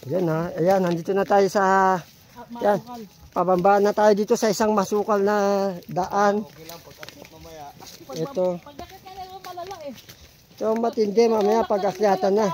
Ayan ha, ayan, nandito na tayo sa, ayan, pababa na tayo dito sa isang masukal na daan. Ito. Ito matindi, mamaya pag-akyatan na.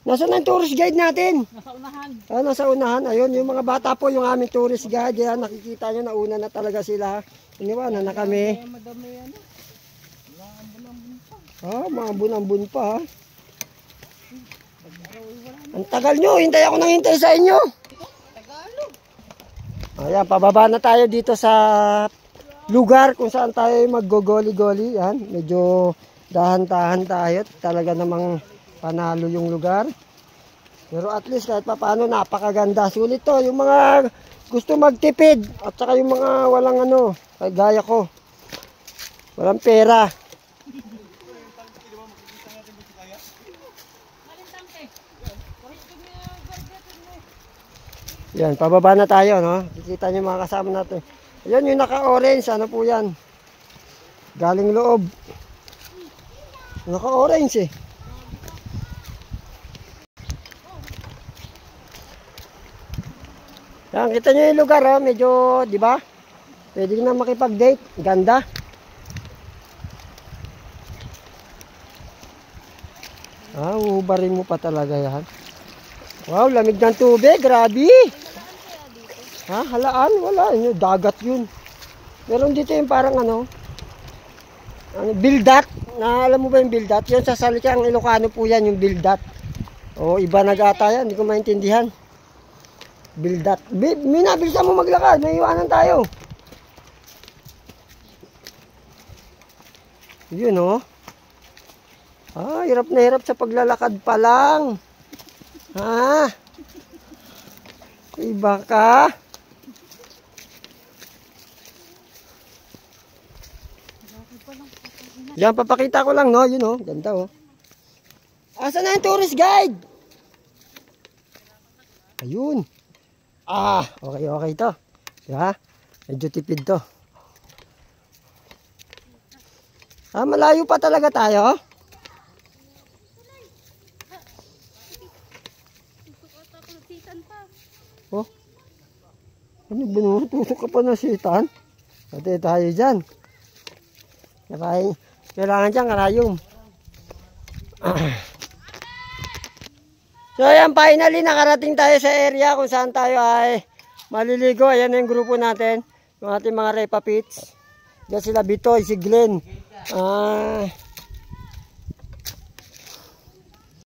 Nasaan ang tourist guide natin? Nasa unahan. Ah, nasa unahan. Ayun, yung mga bata po, yung aming tourist guide. Yan, nakikita nyo, nauna na talaga sila. Iniwanan na kami. Madami ano. Ah, maambun-ambun pa ha. Ang tagal nyo, hintay ako nang hintay sa inyo. Ayan, pababa na tayo dito sa lugar kung saan tayo mag-goli-goli. Yan, medyo dahan-dahan tayo. Talaga namang panalo yung lugar. Pero at least kahit paano napakaganda. Sulit to, yung mga gusto magtipid at saka yung mga walang ano, gaya ko. Walang pera. Yan, pababa na tayo, no? Kikita niyo mga kasama natin. Ayan yung naka-orange, ano po yan? Galing loob. Naka-orange eh. Yan, kita niyo yung lugar, oh, medyo, di ba? Pwede na makipag-date. Ganda. Ah, ubarin mo pa talaga yan. Wow, lamig ng tubig, grabe. Ha, halaan, wala, yun, dagat yun. Meron dito yung parang ano, bildat. Na, alam mo ba yung bildat? Yun sa salitang Ilocano po yan, yung bildat. O, iba nag-ata yan, hindi ko maintindihan. Bildat. Minabilisan mo maglakad, may iwanan tayo. Yun o. Ah, hirap na hirap sa paglalakad pa lang. Ha? Iba ka? Yan, papakita ko lang, no? Yun o, ganda o. Asa na yung tourist guide? Ayun. Ah, okay to. Diba? Medyo tipid to. Ah, malayo pa talaga tayo. Oh. Ano, binututok ka pa na sitan? Pati tayo dyan. Kailangan dyan, karayom. So ayan, finally nakarating tayo sa area kung saan tayo ay maliligo. Ayan na yung grupo natin. Yung ating mga Repa Pits. Diyan sila Bitoy, si Glenn.